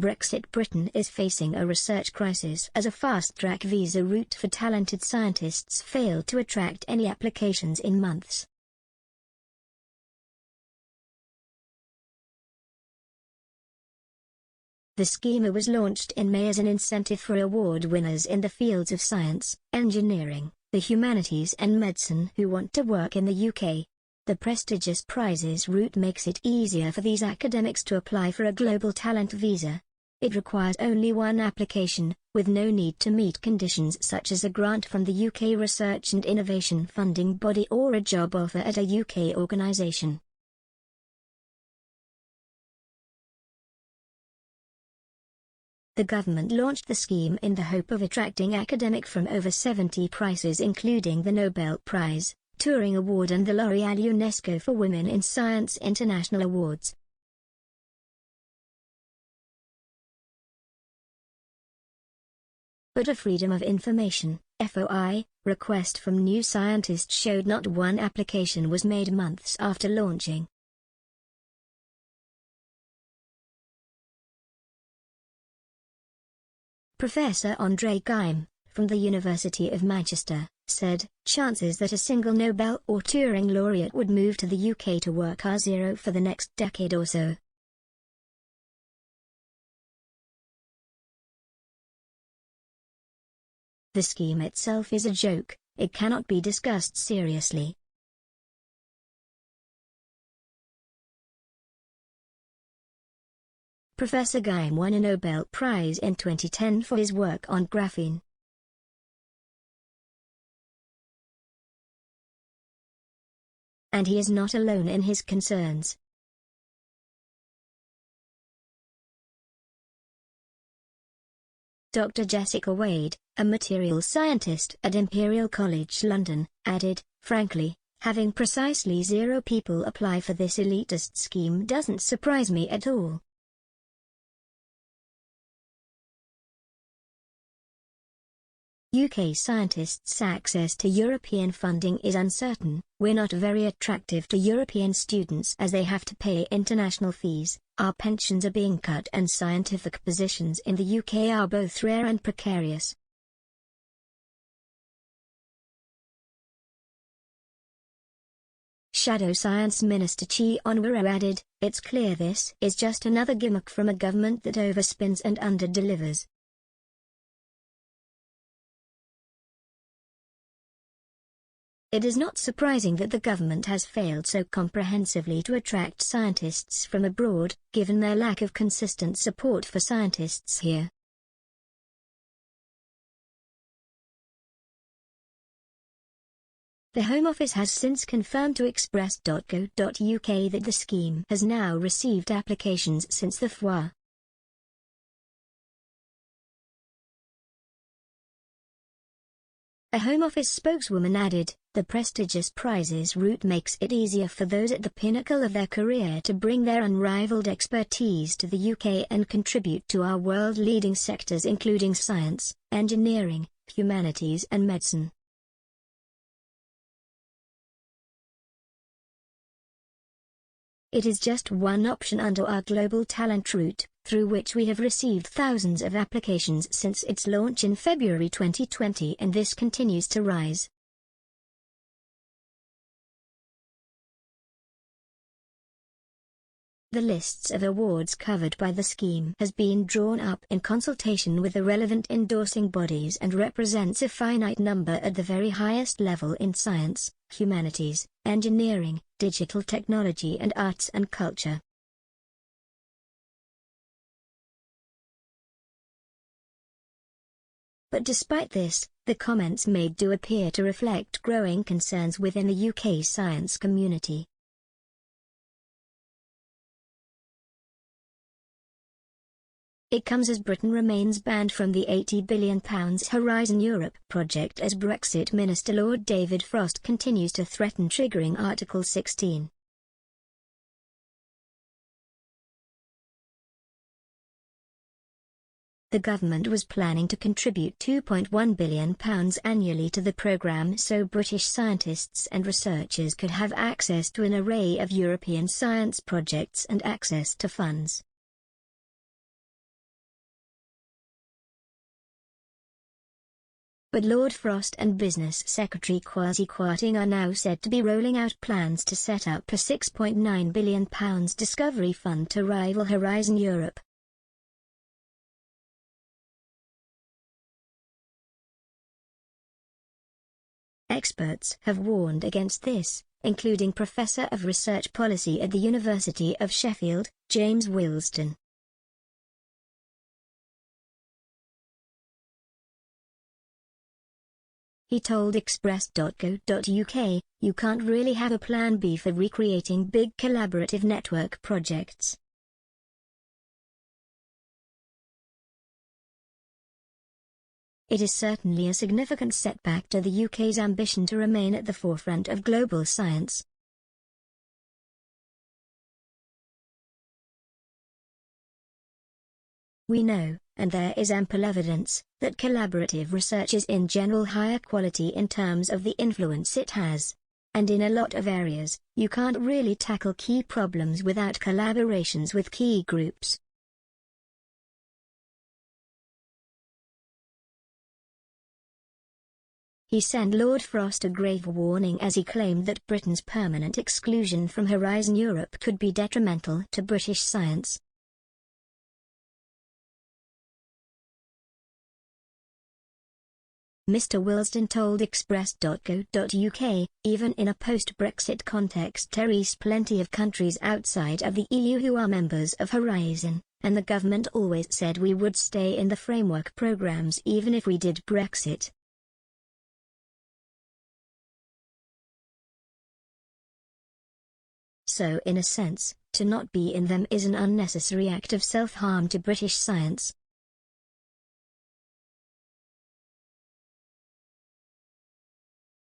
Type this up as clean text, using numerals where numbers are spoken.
Brexit Britain is facing a research crisis as a fast-track visa route for talented scientists failed to attract any applications in months. The scheme was launched in May as an incentive for award winners in the fields of science, engineering, the humanities and medicine who want to work in the UK. The prestigious prizes route makes it easier for these academics to apply for a global talent visa. It requires only one application, with no need to meet conditions such as a grant from the UK Research and Innovation Funding Body or a job offer at a UK organisation. The government launched the scheme in the hope of attracting academics from over 70 prizes including the Nobel Prize, Turing Award and the L'Oréal UNESCO for Women in Science International Awards. But a Freedom of Information (FOI) request from New Scientist showed not one application was made months after launching. Professor André Geim, from the University of Manchester, said, "Chances that a single Nobel or Turing laureate would move to the UK to work are zero for the next decade or so." The scheme itself is a joke, it cannot be discussed seriously. Professor Geim won a Nobel Prize in 2010 for his work on graphene. And he is not alone in his concerns. Dr. Jessica Wade, a materials scientist at Imperial College London, added, "Frankly, having precisely 0 people apply for this elitist scheme doesn't surprise me at all." UK scientists' access to European funding is uncertain. "We're not very attractive to European students as they have to pay international fees, our pensions are being cut and scientific positions in the UK are both rare and precarious." Shadow Science Minister Chi Onwurah added, "It's clear this is just another gimmick from a government that overspends and underdelivers." It is not surprising that the government has failed so comprehensively to attract scientists from abroad, given their lack of consistent support for scientists here. The Home Office has since confirmed to Express.co.uk that the scheme has now received applications since the FOI. A Home Office spokeswoman added, "The prestigious prizes route makes it easier for those at the pinnacle of their career to bring their unrivaled expertise to the UK and contribute to our world-leading sectors including science, engineering, humanities and medicine." It is just one option under our global talent route, through which we have received thousands of applications since its launch in February 2020 and this continues to rise. The lists of awards covered by the scheme has been drawn up in consultation with the relevant endorsing bodies and represents a finite number at the very highest level in science, humanities, engineering, digital technology and arts and culture. But despite this, the comments made do appear to reflect growing concerns within the UK science community. It comes as Britain remains banned from the £80 billion Horizon Europe project as Brexit Minister Lord David Frost continues to threaten triggering Article 16. The government was planning to contribute £2.1 billion annually to the programme so British scientists and researchers could have access to an array of European science projects and access to funds. but Lord Frost and Business Secretary Kwasi Kwarteng are now said to be rolling out plans to set up a £6.9 billion discovery fund to rival Horizon Europe. Experts have warned against this, including Professor of Research Policy at the University of Sheffield, James Wilston. He told Express.co.uk, "You can't really have a plan B for recreating big collaborative network projects." It is certainly a significant setback to the UK's ambition to remain at the forefront of global science. We know, and there is ample evidence, that collaborative research is in general higher quality in terms of the influence it has. And in a lot of areas, you can't really tackle key problems without collaborations with key groups. He sent Lord Frost a grave warning as he claimed that Britain's permanent exclusion from Horizon Europe could be detrimental to British science. Mr. Wilston told Express.co.uk, "Even in a post-Brexit context there is plenty of countries outside of the EU who are members of Horizon, and the government always said we would stay in the framework programs even if we did Brexit." So in a sense, to not be in them is an unnecessary act of self-harm to British science.